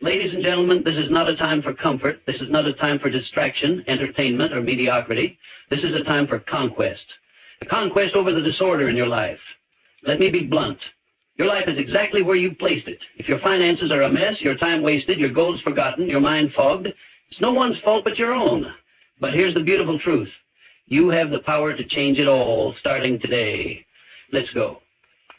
Ladies and gentlemen, this is not a time for comfort. This is not a time for distraction, entertainment, or mediocrity. This is a time for conquest. A conquest over the disorder in your life. Let me be blunt. Your life is exactly where you placed it. If your finances are a mess, your time wasted, your goals forgotten, your mind fogged, it's no one's fault but your own. But here's the beautiful truth. You have the power to change it all, starting today. Let's go.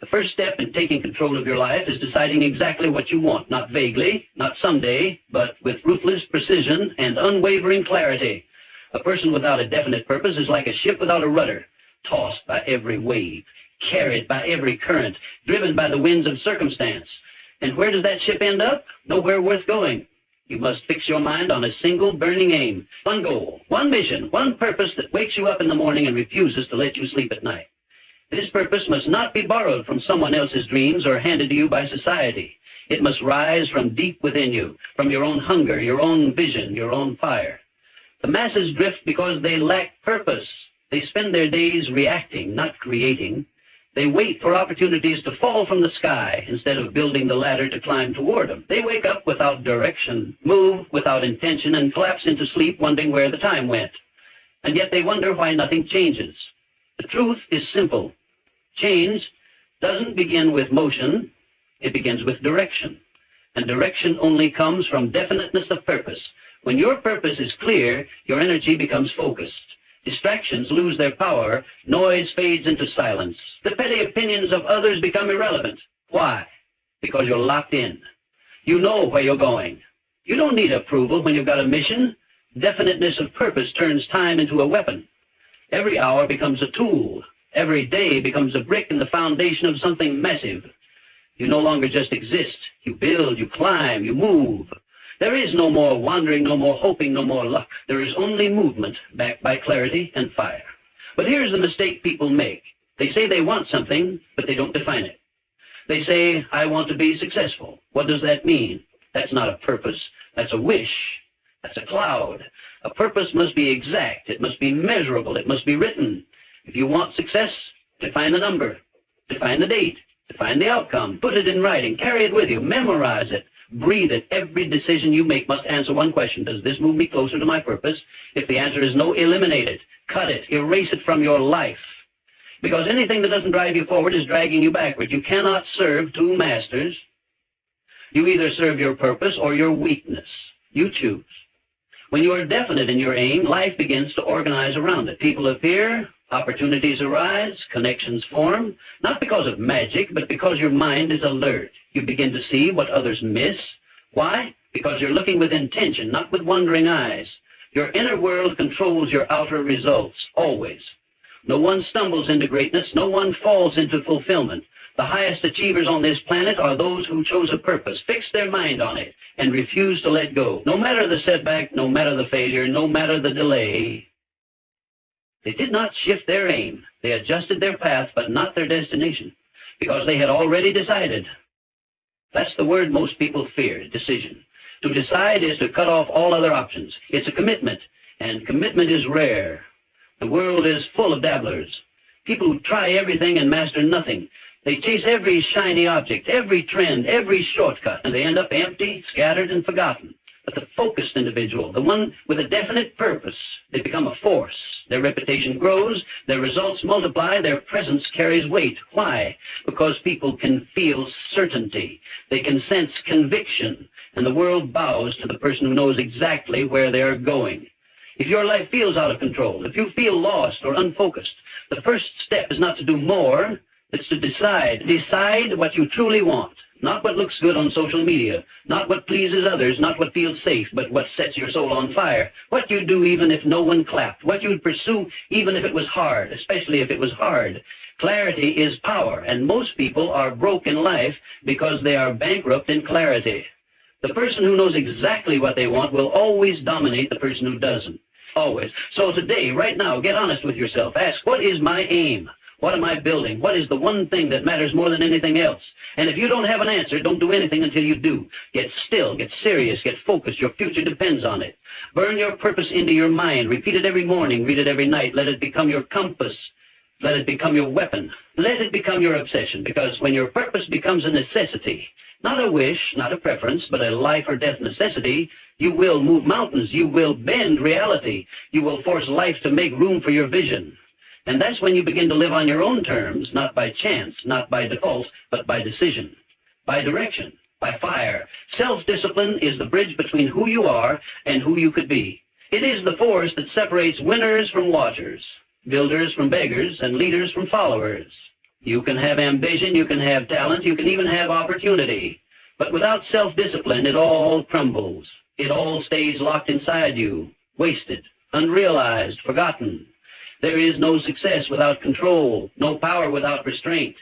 The first step in taking control of your life is deciding exactly what you want, not vaguely, not someday, but with ruthless precision and unwavering clarity. A person without a definite purpose is like a ship without a rudder, tossed by every wave, carried by every current, driven by the winds of circumstance. And where does that ship end up? Nowhere worth going. You must fix your mind on a single burning aim, one goal, one mission, one purpose that wakes you up in the morning and refuses to let you sleep at night. This purpose must not be borrowed from someone else's dreams or handed to you by society. It must rise from deep within you, from your own hunger, your own vision, your own fire. The masses drift because they lack purpose. They spend their days reacting, not creating. They wait for opportunities to fall from the sky instead of building the ladder to climb toward them. They wake up without direction, move without intention, and collapse into sleep wondering where the time went. And yet they wonder why nothing changes. The truth is simple. Change doesn't begin with motion, it begins with direction. And direction only comes from definiteness of purpose. When your purpose is clear, your energy becomes focused. Distractions lose their power, noise fades into silence. The petty opinions of others become irrelevant. Why? Because you're locked in. You know where you're going. You don't need approval when you've got a mission. Definiteness of purpose turns time into a weapon. Every hour becomes a tool. Every day becomes a brick in the foundation of something massive. You no longer just exist. You build, you climb, you move. There is no more wandering, no more hoping, no more luck. There is only movement backed by clarity and fire. But here's the mistake people make. They say they want something, but they don't define it. They say, I want to be successful. What does that mean? That's not a purpose. That's a wish. That's a cloud. A purpose must be exact. It must be measurable. It must be written. If you want success, define the number, define the date, define the outcome, put it in writing, carry it with you, memorize it, breathe it. Every decision you make must answer one question. Does this move me closer to my purpose? If the answer is no, eliminate it, cut it, erase it from your life. Because anything that doesn't drive you forward is dragging you backward. You cannot serve two masters. You either serve your purpose or your weakness. You choose. When you are definite in your aim, life begins to organize around it. People appear, opportunities arise, connections form, not because of magic, but because your mind is alert. You begin to see what others miss. Why? Because you're looking with intention, not with wandering eyes. Your inner world controls your outer results, always. No one stumbles into greatness. No one falls into fulfillment. The highest achievers on this planet are those who chose a purpose, fixed their mind on it, and refused to let go. No matter the setback, no matter the failure, no matter the delay. They did not shift their aim. They adjusted their path, but not their destination, because they had already decided. That's the word most people fear, decision. To decide is to cut off all other options. It's a commitment, and commitment is rare. The world is full of dabblers, people who try everything and master nothing. They chase every shiny object, every trend, every shortcut, and they end up empty, scattered, and forgotten. But the focused individual, the one with a definite purpose, they become a force. Their reputation grows, their results multiply, their presence carries weight. Why? Because people can feel certainty. They can sense conviction, and the world bows to the person who knows exactly where they are going. If your life feels out of control, if you feel lost or unfocused, the first step is not to do more, it's to decide. Decide what you truly want. Not what looks good on social media, not what pleases others, not what feels safe, but what sets your soul on fire. What you'd do even if no one clapped. What you'd pursue even if it was hard, especially if it was hard. Clarity is power, and most people are broke in life because they are bankrupt in clarity. The person who knows exactly what they want will always dominate the person who doesn't. Always. So today, right now, get honest with yourself. Ask, what is my aim? What am I building? What is the one thing that matters more than anything else? And if you don't have an answer, don't do anything until you do. Get still, get serious, get focused. Your future depends on it. Burn your purpose into your mind. Repeat it every morning. Read it every night. Let it become your compass. Let it become your weapon. Let it become your obsession. Because when your purpose becomes a necessity, Not a wish, not a preference, but a life or death necessity, you will move mountains. You will bend reality. You will force life to make room for your vision. And that's when you begin to live on your own terms, not by chance, not by default, but by decision, by direction, by fire. Self-discipline is the bridge between who you are and who you could be. It is the force that separates winners from watchers, builders from beggars, and leaders from followers. You can have ambition, you can have talent, you can even have opportunity. But without self-discipline, it all crumbles. It all stays locked inside you, wasted, unrealized, forgotten. There is no success without control, no power without restraint.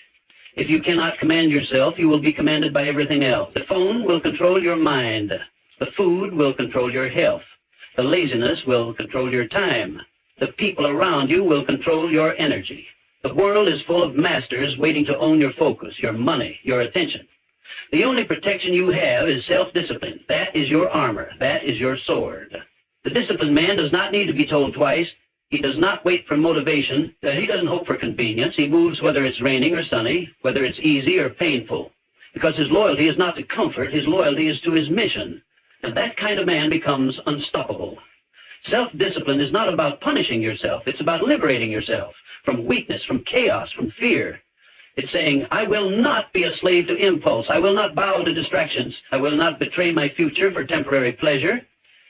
If you cannot command yourself, you will be commanded by everything else. The phone will control your mind. The food will control your health. The laziness will control your time. The people around you will control your energy. The world is full of masters waiting to own your focus, your money, your attention. The only protection you have is self-discipline. That is your armor. That is your sword. The disciplined man does not need to be told twice. He does not wait for motivation. He doesn't hope for convenience. He moves whether it's raining or sunny, whether it's easy or painful. Because his loyalty is not to comfort. His loyalty is to his mission. And that kind of man becomes unstoppable. Self-discipline is not about punishing yourself. It's about liberating yourself from weakness, from chaos, from fear. It's saying, I will not be a slave to impulse. I will not bow to distractions. I will not betray my future for temporary pleasure.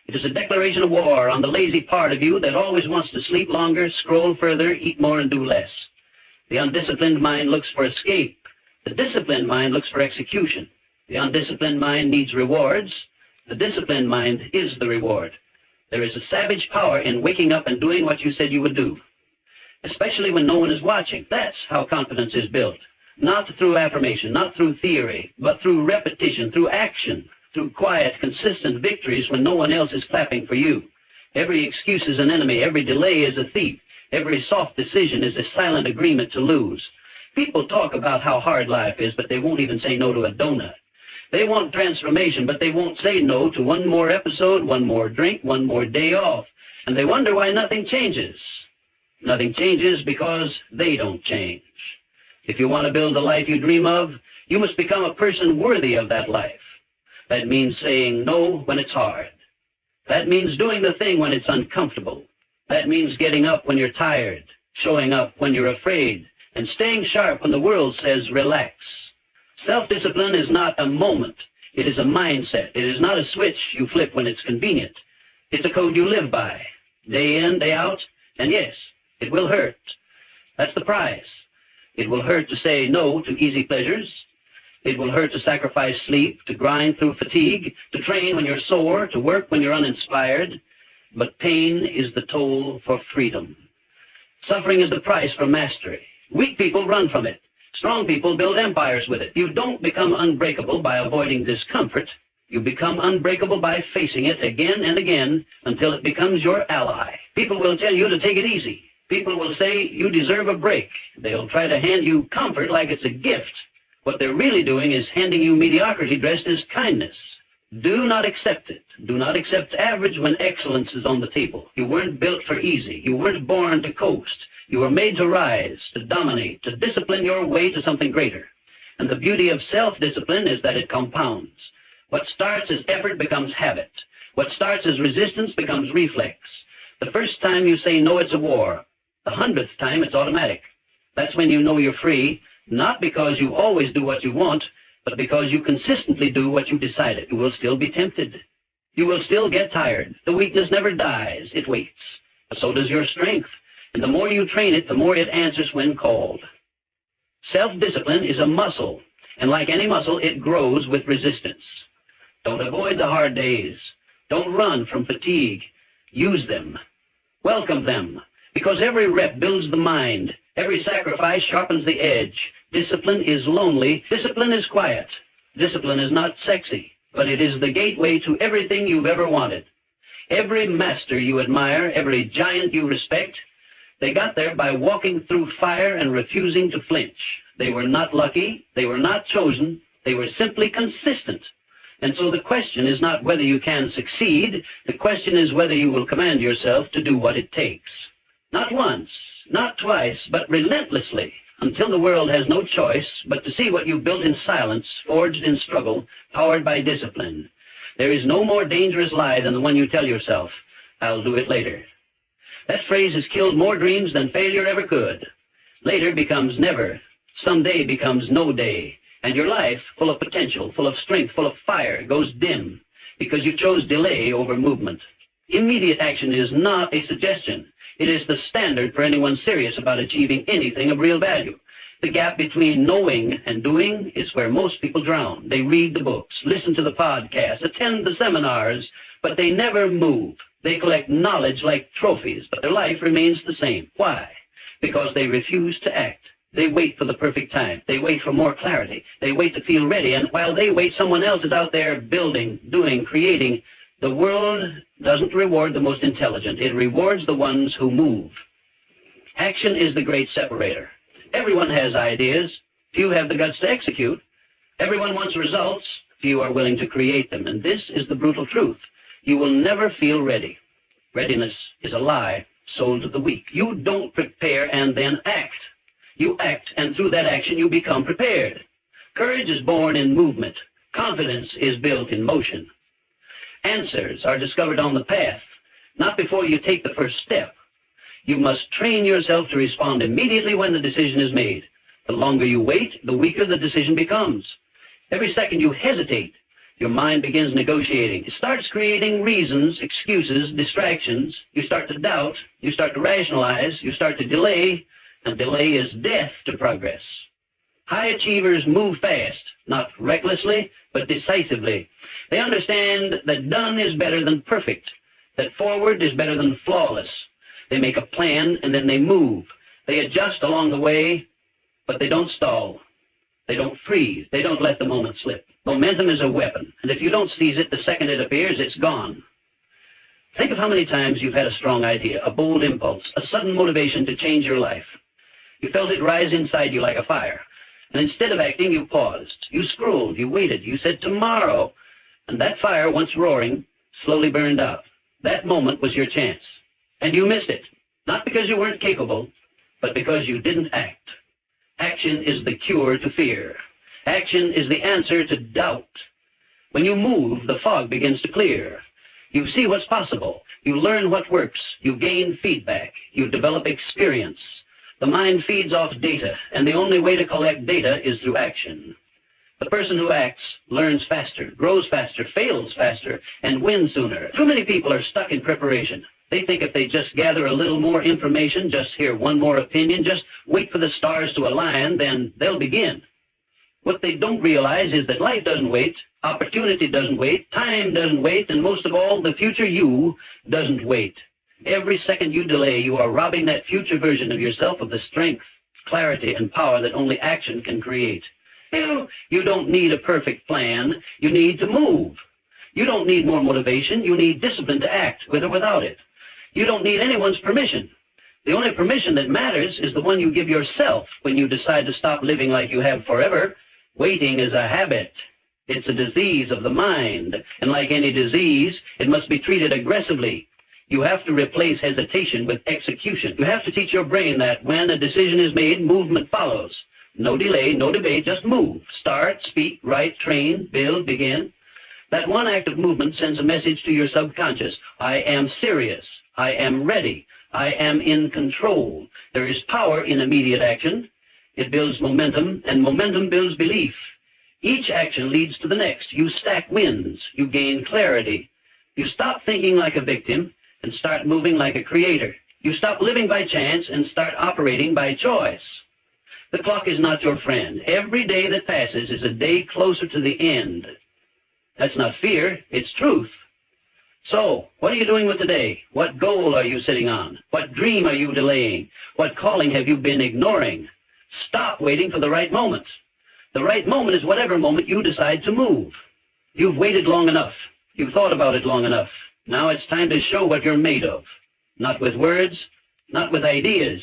It is a declaration of war on the lazy part of you that always wants to sleep longer, scroll further, eat more, and do less. The undisciplined mind looks for escape. The disciplined mind looks for execution. The undisciplined mind needs rewards. The disciplined mind is the reward. There is a savage power in waking up and doing what you said you would do, especially when no one is watching. That's how confidence is built. Not through affirmation, not through theory, but through repetition, through action, through quiet, consistent victories when no one else is clapping for you. Every excuse is an enemy. Every delay is a thief. Every soft decision is a silent agreement to lose. People talk about how hard life is, but they won't even say no to a donut. They want transformation, but they won't say no to one more episode, one more drink, one more day off. And they wonder why nothing changes. Nothing changes because they don't change. If you want to build the life you dream of, you must become a person worthy of that life. That means saying no when it's hard. That means doing the thing when it's uncomfortable. That means getting up when you're tired, showing up when you're afraid, and staying sharp when the world says relax. Self-discipline is not a moment. It is a mindset. It is not a switch you flip when it's convenient. It's a code you live by, day in, day out, and yes, it will hurt. That's the price. It will hurt to say no to easy pleasures. It will hurt to sacrifice sleep, to grind through fatigue, to train when you're sore, to work when you're uninspired. But pain is the toll for freedom. Suffering is the price for mastery. Weak people run from it. Strong people build empires with it. You don't become unbreakable by avoiding discomfort. You become unbreakable by facing it again and again until it becomes your ally. People will tell you to take it easy. People will say you deserve a break. They'll try to hand you comfort like it's a gift. What they're really doing is handing you mediocrity dressed as kindness. Do not accept it. Do not accept average when excellence is on the table. You weren't built for easy. You weren't born to coast. You were made to rise, to dominate, to discipline your way to something greater. And the beauty of self-discipline is that it compounds. What starts as effort becomes habit. What starts as resistance becomes reflex. The first time you say no, it's a war. The 100th time, it's automatic. That's when you know you're free, not because you always do what you want, but because you consistently do what you decided. You will still be tempted. You will still get tired. The weakness never dies. It waits. So does your strength. And the more you train it, the more it answers when called. Self-discipline is a muscle, and like any muscle, it grows with resistance. Don't avoid the hard days. Don't run from fatigue. Use them. Welcome them, because every rep builds the mind. Every sacrifice sharpens the edge. Discipline is lonely. Discipline is quiet. Discipline is not sexy, but it is the gateway to everything you've ever wanted. Every master you admire, every giant you respect, they got there by walking through fire and refusing to flinch. They were not lucky. They were not chosen. They were simply consistent. And so the question is not whether you can succeed. The question is whether you will command yourself to do what it takes. Not once, not twice, but relentlessly. until the world has no choice but to see what you've built in silence, forged in struggle, powered by discipline. There is no more dangerous lie than the one you tell yourself, "I'll do it later." That phrase has killed more dreams than failure ever could. Later becomes never. Someday becomes no day. And your life, full of potential, full of strength, full of fire, goes dim because you chose delay over movement. Immediate action is not a suggestion. It is the standard for anyone serious about achieving anything of real value. The gap between knowing and doing is where most people drown. They read the books, listen to the podcasts, attend the seminars, but they never move. They collect knowledge like trophies, but their life remains the same. Why? Because they refuse to act. They wait for the perfect time. They wait for more clarity. They wait to feel ready. And while they wait, someone else is out there building, doing, creating. The world doesn't reward the most intelligent. It rewards the ones who move. Action is the great separator. Everyone has ideas. Few have the guts to execute. Everyone wants results. Few are willing to create them. And this is the brutal truth. You will never feel ready. Readiness is a lie sold to the weak. You don't prepare and then act. You act, and through that action you become prepared. Courage is born in movement. Confidence is built in motion. Answers are discovered on the path, not before you take the first step. You must train yourself to respond immediately when the decision is made. The longer you wait, the weaker the decision becomes. Every second you hesitate, your mind begins negotiating. It starts creating reasons, excuses, distractions. You start to doubt. You start to rationalize. You start to delay. And delay is death to progress. High achievers move fast, not recklessly, but decisively. They understand that done is better than perfect, that forward is better than flawless. They make a plan and then they move. They adjust along the way, but they don't stall. They don't freeze. They don't let the moment slip. Momentum is a weapon, and if you don't seize it the second it appears, it's gone. Think of how many times you've had a strong idea, a bold impulse, a sudden motivation to change your life. You felt it rise inside you like a fire. And instead of acting, you paused. You scrolled. You waited. You said, tomorrow. And that fire, once roaring, slowly burned out. That moment was your chance. And you missed it. Not because you weren't capable, but because you didn't act. Action is the cure to fear. Action is the answer to doubt. When you move, the fog begins to clear. You see what's possible. You learn what works. You gain feedback. You develop experience. The mind feeds off data, and the only way to collect data is through action. The person who acts learns faster, grows faster, fails faster, and wins sooner. Too many people are stuck in preparation. They think if they just gather a little more information, just hear one more opinion, just wait for the stars to align, then they'll begin. What they don't realize is that life doesn't wait, opportunity doesn't wait, time doesn't wait, and most of all, the future you doesn't wait. Every second you delay, you are robbing that future version of yourself of the strength, clarity, and power that only action can create. You don't need a perfect plan. You need to move. You don't need more motivation. You need discipline to act, with or without it. You don't need anyone's permission. The only permission that matters is the one you give yourself when you decide to stop living like you have forever. Waiting is a habit. It's a disease of the mind. And like any disease, it must be treated aggressively. You have to replace hesitation with execution. You have to teach your brain that when a decision is made, movement follows. No delay, no debate, just move. Start, speak, write, train, build, begin. That one act of movement sends a message to your subconscious. I am serious. I am ready. I am in control. There is power in immediate action. It builds momentum, and momentum builds belief. Each action leads to the next. You stack wins. You gain clarity. You stop thinking like a victim and start moving like a creator. You stop living by chance and start operating by choice. The clock is not your friend. Every day that passes is a day closer to the end. That's not fear, it's truth. So, what are you doing with the day? What goal are you sitting on? What dream are you delaying? What calling have you been ignoring? Stop waiting for the right moment. The right moment is whatever moment you decide to move. You've waited long enough. You've thought about it long enough. Now it's time to show what you're made of. Not with words, not with ideas,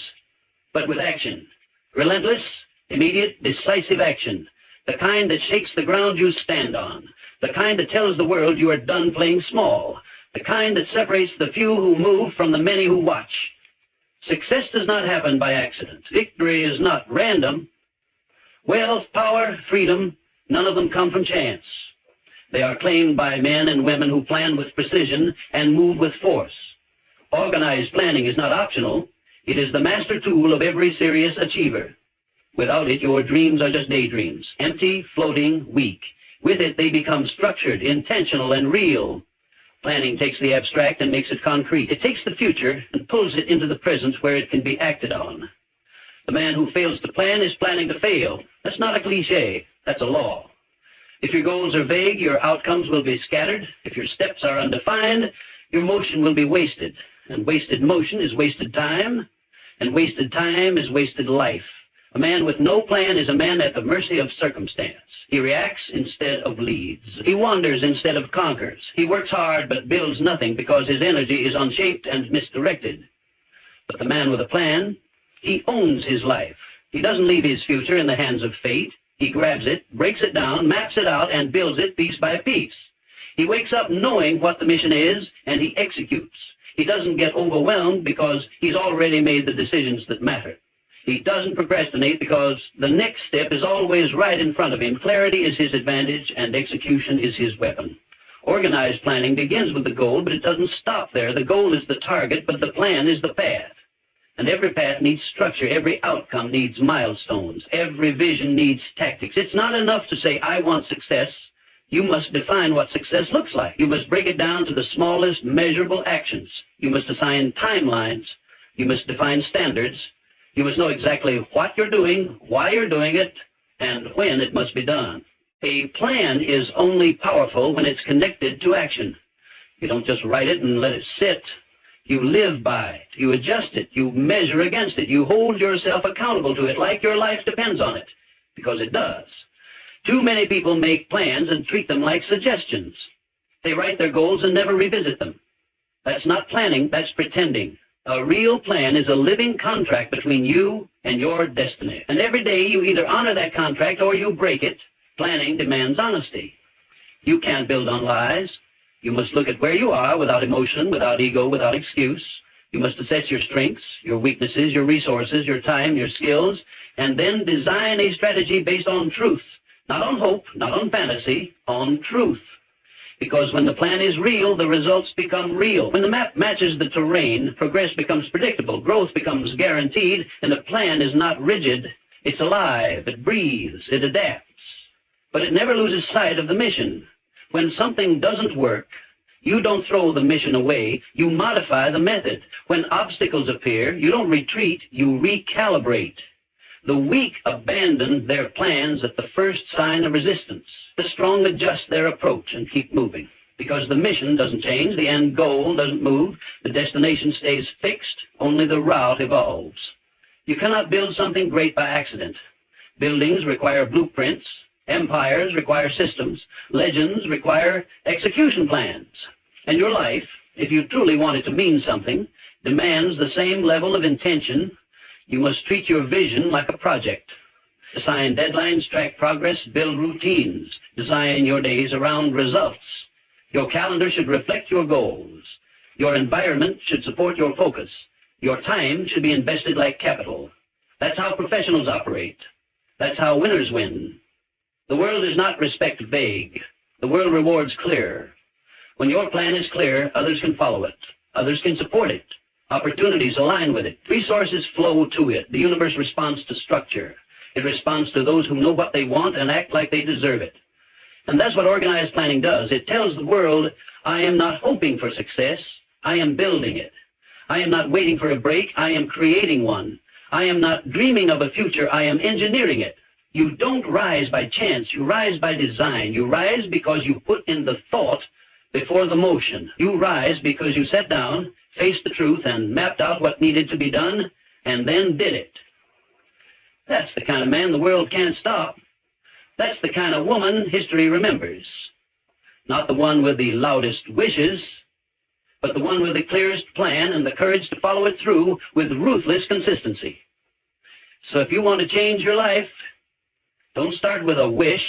but with action. Relentless, immediate, decisive action. The kind that shakes the ground you stand on. The kind that tells the world you are done playing small. The kind that separates the few who move from the many who watch. Success does not happen by accident. Victory is not random. Wealth, power, freedom, none of them come from chance. They are claimed by men and women who plan with precision and move with force. Organized planning is not optional. It is the master tool of every serious achiever. Without it, your dreams are just daydreams, empty, floating, weak. With it, they become structured, intentional, and real. Planning takes the abstract and makes it concrete. It takes the future and pulls it into the present where it can be acted on. The man who fails to plan is planning to fail. That's not a cliche. That's a law. If your goals are vague, your outcomes will be scattered. If your steps are undefined, your motion will be wasted. And wasted motion is wasted time, and wasted time is wasted life. A man with no plan is a man at the mercy of circumstance. He reacts instead of leads. He wanders instead of conquers. He works hard but builds nothing because his energy is unshaped and misdirected. But the man with a plan, he owns his life. He doesn't leave his future in the hands of fate. He grabs it, breaks it down, maps it out, and builds it piece by piece. He wakes up knowing what the mission is, and he executes. He doesn't get overwhelmed because he's already made the decisions that matter. He doesn't procrastinate because the next step is always right in front of him. Clarity is his advantage, and execution is his weapon. Organized planning begins with the goal, but it doesn't stop there. The goal is the target, but the plan is the path. And every path needs structure. Every outcome needs milestones. Every vision needs tactics. It's not enough to say, I want success. You must define what success looks like. You must break it down to the smallest measurable actions. You must assign timelines. You must define standards. You must know exactly what you're doing, why you're doing it, and when it must be done. A plan is only powerful when it's connected to action. You don't just write it and let it sit. You live by it. You adjust it. You measure against it. You hold yourself accountable to it like your life depends on it, because it does. Too many people make plans and treat them like suggestions. They write their goals and never revisit them. That's not planning, that's pretending. A real plan is a living contract between you and your destiny. And every day you either honor that contract or you break it. Planning demands honesty. You can't build on lies. You must look at where you are without emotion, without ego, without excuse. You must assess your strengths, your weaknesses, your resources, your time, your skills, and then design a strategy based on truth. Not on hope, not on fantasy, on truth. Because when the plan is real, the results become real. When the map matches the terrain, progress becomes predictable, growth becomes guaranteed, and the plan is not rigid. It's alive, it breathes, it adapts. But it never loses sight of the mission. When something doesn't work, you don't throw the mission away, you modify the method. When obstacles appear, you don't retreat, you recalibrate. The weak abandon their plans at the first sign of resistance. The strong adjust their approach and keep moving. Because the mission doesn't change, the end goal doesn't move, the destination stays fixed, only the route evolves. You cannot build something great by accident. Buildings require blueprints, empires require systems, legends require execution plans. And your life, if you truly want it to mean something, demands the same level of intention. You must treat your vision like a project. Assign deadlines, track progress, build routines. Design your days around results. Your calendar should reflect your goals. Your environment should support your focus. Your time should be invested like capital. That's how professionals operate. That's how winners win. The world does not respect vague. The world rewards clear. When your plan is clear, others can follow it. Others can support it. Opportunities align with it. Resources flow to it. The universe responds to structure. It responds to those who know what they want and act like they deserve it. And that's what organized planning does. It tells the world, I am not hoping for success. I am building it. I am not waiting for a break. I am creating one. I am not dreaming of a future. I am engineering it. You don't rise by chance. You rise by design. You rise because you put in the thought before the motion. You rise because you sat down, faced the truth, and mapped out what needed to be done, and then did it. That's the kind of man the world can't stop. That's the kind of woman history remembers. Not the one with the loudest wishes, but the one with the clearest plan and the courage to follow it through with ruthless consistency. So if you want to change your life, don't start with a wish,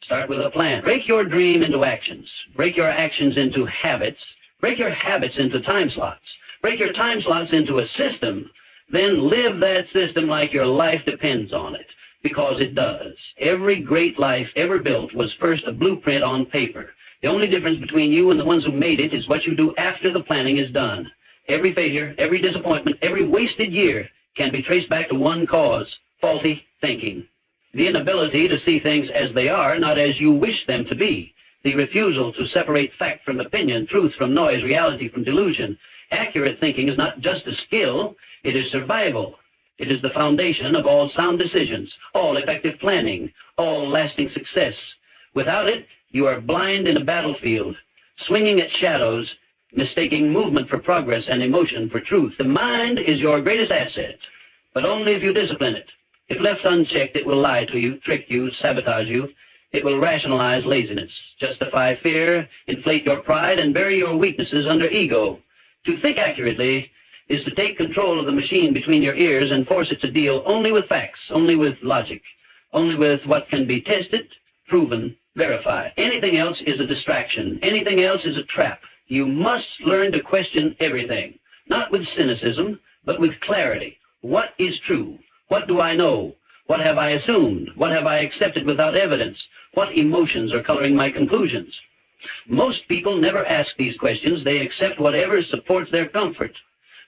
start with a plan. Break your dream into actions. Break your actions into habits. Break your habits into time slots. Break your time slots into a system, then live that system like your life depends on it, because it does. Every great life ever built was first a blueprint on paper. The only difference between you and the ones who made it is what you do after the planning is done. Every failure, every disappointment, every wasted year can be traced back to one cause: faulty thinking. The inability to see things as they are, not as you wish them to be. The refusal to separate fact from opinion, truth from noise, reality from delusion. Accurate thinking is not just a skill, it is survival. It is the foundation of all sound decisions, all effective planning, all lasting success. Without it, you are blind in a battlefield, swinging at shadows, mistaking movement for progress and emotion for truth. The mind is your greatest asset, but only if you discipline it. If left unchecked, it will lie to you, trick you, sabotage you. It will rationalize laziness, justify fear, inflate your pride, and bury your weaknesses under ego. To think accurately is to take control of the machine between your ears and force it to deal only with facts, only with logic, only with what can be tested, proven, verified. Anything else is a distraction. Anything else is a trap. You must learn to question everything, not with cynicism, but with clarity. What is true? What do I know? What have I assumed? What have I accepted without evidence? What emotions are coloring my conclusions? Most people never ask these questions. They accept whatever supports their comfort.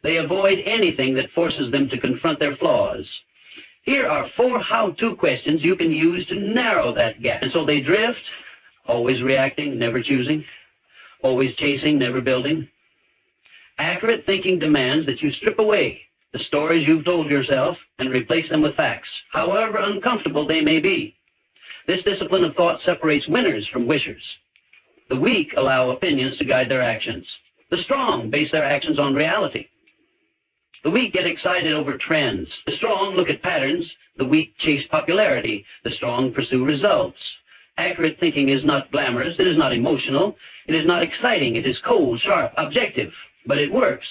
They avoid anything that forces them to confront their flaws. Here are 4 how-to questions you can use to narrow that gap. And so they drift, always reacting, never choosing, always chasing, never building. Accurate thinking demands that you strip away the stories you've told yourself and replace them with facts, however uncomfortable they may be. This discipline of thought separates winners from wishers. The weak allow opinions to guide their actions. The strong base their actions on reality. The weak get excited over trends. The strong look at patterns. The weak chase popularity. The strong pursue results. Accurate thinking is not glamorous. It is not emotional. It is not exciting. It is cold, sharp, objective. But it works.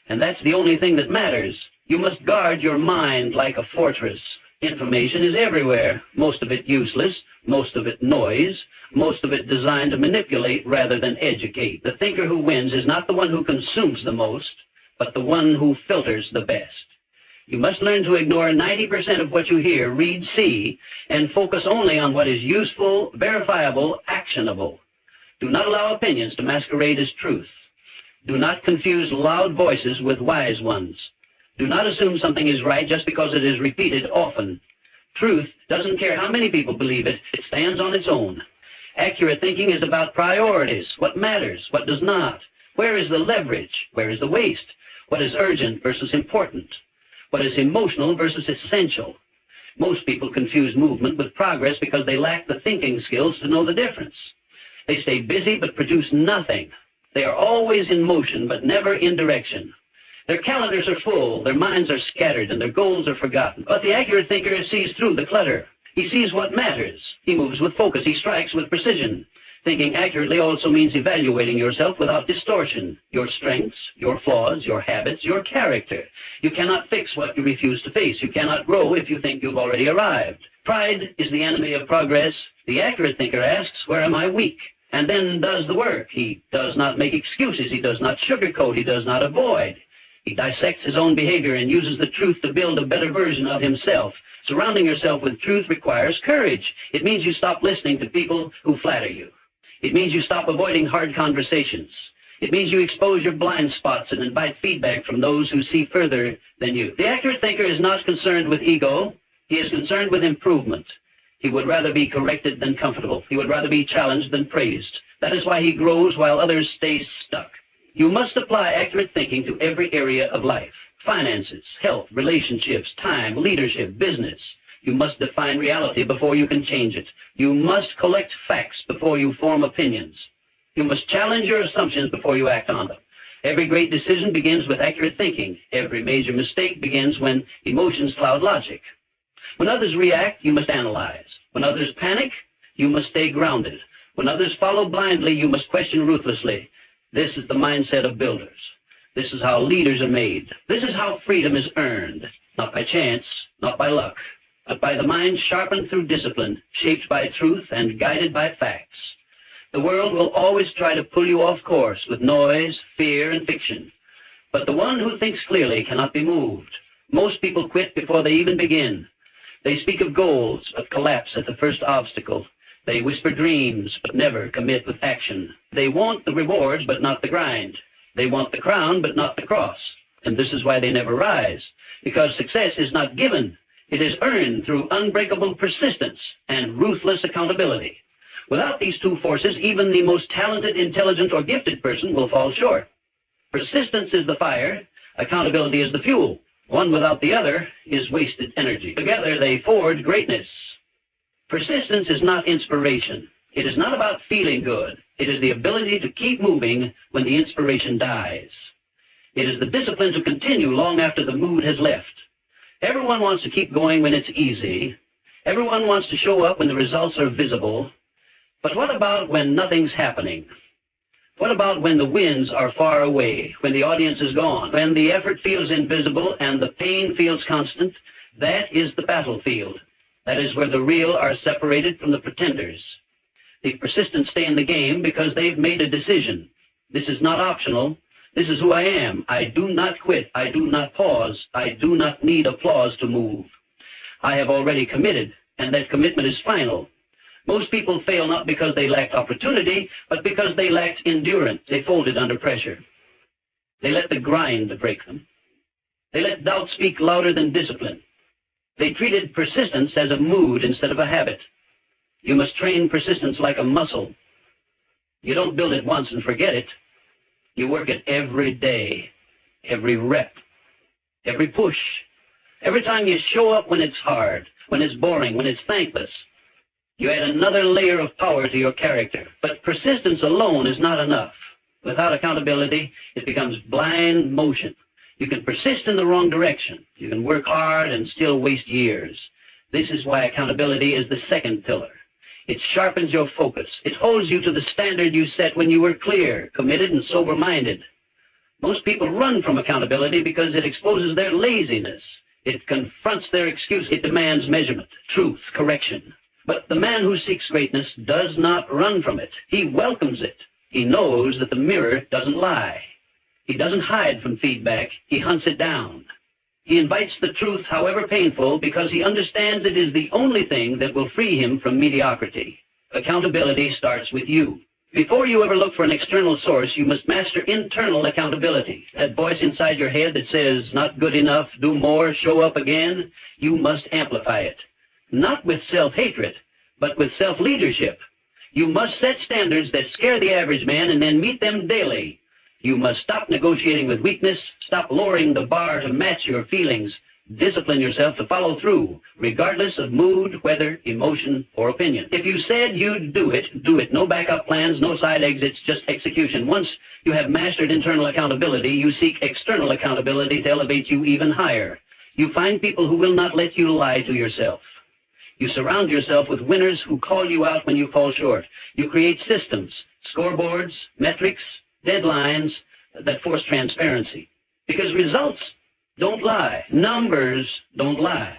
And that's the only thing that matters. You must guard your mind like a fortress. Information is everywhere. Most of it useless. Most of it noise. Most of it designed to manipulate rather than educate. The thinker who wins is not the one who consumes the most, but the one who filters the best. You must learn to ignore 90% of what you hear, read, see, and focus only on what is useful, verifiable, actionable. Do not allow opinions to masquerade as truth. Do not confuse loud voices with wise ones. Do not assume something is right just because it is repeated often. Truth doesn't care how many people believe it. It stands on its own. Accurate thinking is about priorities. What matters? What does not? Where is the leverage? Where is the waste? What is urgent versus important? What is emotional versus essential? Most people confuse movement with progress because they lack the thinking skills to know the difference. They stay busy but produce nothing. They are always in motion but never in direction. Their calendars are full, their minds are scattered, and their goals are forgotten. But the accurate thinker sees through the clutter. He sees what matters. He moves with focus. He strikes with precision. Thinking accurately also means evaluating yourself without distortion. Your strengths, your flaws, your habits, your character. You cannot fix what you refuse to face. You cannot grow if you think you've already arrived. Pride is the enemy of progress. The accurate thinker asks, where am I weak? And then does the work. He does not make excuses. He does not sugarcoat. He does not avoid. He dissects his own behavior and uses the truth to build a better version of himself. Surrounding yourself with truth requires courage. It means you stop listening to people who flatter you. It means you stop avoiding hard conversations. It means you expose your blind spots and invite feedback from those who see further than you. The accurate thinker is not concerned with ego. He is concerned with improvement. He would rather be corrected than comfortable. He would rather be challenged than praised. That is why he grows while others stay stuck. You must apply accurate thinking to every area of life. Finances, health, relationships, time, leadership, business. You must define reality before you can change it. You must collect facts before you form opinions. You must challenge your assumptions before you act on them. Every great decision begins with accurate thinking. Every major mistake begins when emotions cloud logic. When others react, you must analyze. When others panic, you must stay grounded. When others follow blindly, you must question ruthlessly. This is the mindset of builders. This is how leaders are made. This is how freedom is earned, not by chance, not by luck, but by the mind sharpened through discipline, shaped by truth and guided by facts. The world will always try to pull you off course with noise, fear, and fiction. But the one who thinks clearly cannot be moved. Most people quit before they even begin. They speak of goals, but collapse at the first obstacle. They whisper dreams, but never commit with action. They want the rewards, but not the grind. They want the crown, but not the cross. And this is why they never rise, because success is not given. It is earned through unbreakable persistence and ruthless accountability. Without these two forces, even the most talented, intelligent, or gifted person will fall short. Persistence is the fire, accountability is the fuel. One without the other is wasted energy. Together they forge greatness. Persistence is not inspiration. It is not about feeling good. It is the ability to keep moving when the inspiration dies. It is the discipline to continue long after the mood has left. Everyone wants to keep going when it's easy. Everyone wants to show up when the results are visible. But what about when nothing's happening? What about when the winds are far away, when the audience is gone, when the effort feels invisible and the pain feels constant? That is the battlefield. That is where the real are separated from the pretenders. The persistent stay in the game because they've made a decision. This is not optional. This is who I am. I do not quit. I do not pause. I do not need applause to move. I have already committed, and that commitment is final. Most people fail not because they lacked opportunity, but because they lacked endurance. They folded under pressure. They let the grind break them. They let doubt speak louder than discipline. They treated persistence as a mood instead of a habit. You must train persistence like a muscle. You don't build it once and forget it. You work it every day, every rep, every push. Every time you show up when it's hard, when it's boring, when it's thankless, you add another layer of power to your character. But persistence alone is not enough. Without accountability, it becomes blind motion. You can persist in the wrong direction. You can work hard and still waste years. This is why accountability is the second pillar. It sharpens your focus. It holds you to the standard you set when you were clear, committed, and sober-minded. Most people run from accountability because it exposes their laziness. It confronts their excuse. It demands measurement, truth, correction. But the man who seeks greatness does not run from it. He welcomes it. He knows that the mirror doesn't lie. He doesn't hide from feedback. He hunts it down. He invites the truth, however painful, because he understands it is the only thing that will free him from mediocrity. Accountability starts with you. Before you ever look for an external source, you must master internal accountability. That voice inside your head that says, not good enough, do more, show up again, you must amplify it. Not with self-hatred, but with self-leadership. You must set standards that scare the average man and then meet them daily. You must stop negotiating with weakness, stop lowering the bar to match your feelings. Discipline yourself to follow through, regardless of mood, weather, emotion, or opinion. If you said you'd do it, do it. No backup plans, no side exits, just execution. Once you have mastered internal accountability, you seek external accountability to elevate you even higher. You find people who will not let you lie to yourself. You surround yourself with winners who call you out when you fall short. You create systems, scoreboards, metrics, deadlines that force transparency. Because results don't lie. Numbers don't lie.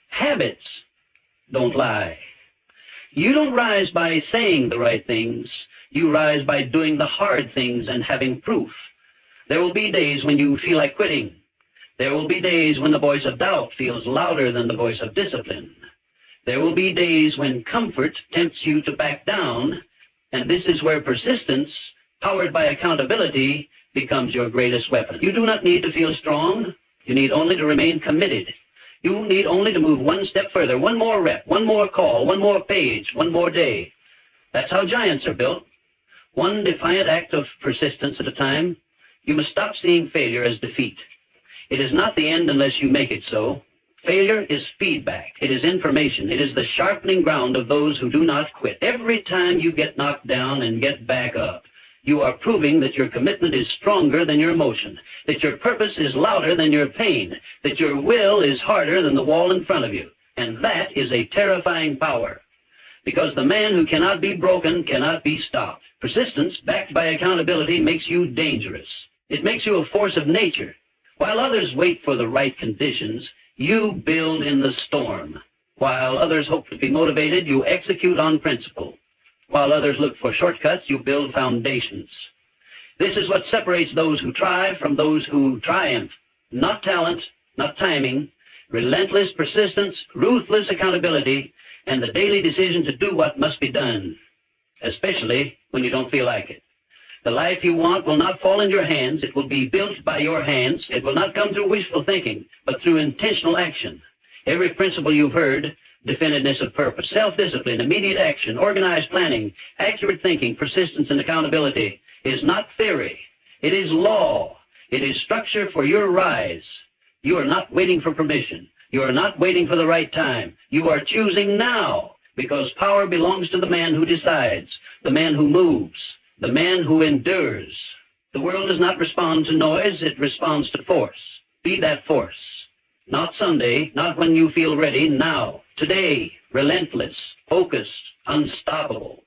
Habits don't lie. You don't rise by saying the right things. You rise by doing the hard things and having proof. There will be days when you feel like quitting. There will be days when the voice of doubt feels louder than the voice of discipline. There will be days when comfort tempts you to back down, and this is where persistence, powered by accountability, becomes your greatest weapon. You do not need to feel strong. You need only to remain committed. You need only to move one step further, one more rep, one more call, one more page, one more day. That's how giants are built. One defiant act of persistence at a time. You must stop seeing failure as defeat. It is not the end unless you make it so. Failure is feedback. It is information. It is the sharpening ground of those who do not quit. Every time you get knocked down and get back up, you are proving that your commitment is stronger than your emotion, that your purpose is louder than your pain, that your will is harder than the wall in front of you. And that is a terrifying power, because the man who cannot be broken cannot be stopped. Persistence, backed by accountability, makes you dangerous. It makes you a force of nature. While others wait for the right conditions, you build in the storm. While others hope to be motivated, you execute on principle. While others look for shortcuts, you build foundations. This is what separates those who try from those who triumph. Not talent, not timing, relentless persistence, ruthless accountability, and the daily decision to do what must be done, especially when you don't feel like it. The life you want will not fall in your hands. It will be built by your hands. It will not come through wishful thinking, but through intentional action. Every principle you've heard, definiteness of purpose, self-discipline, immediate action, organized planning, accurate thinking, persistence, and accountability, is not theory. It is law. It is structure for your rise. You are not waiting for permission. You are not waiting for the right time. You are choosing now, because power belongs to the man who decides, the man who moves, the man who endures. The world does not respond to noise. It responds to force. Be that force. Not someday, not when you feel ready, now, today, relentless, focused, unstoppable.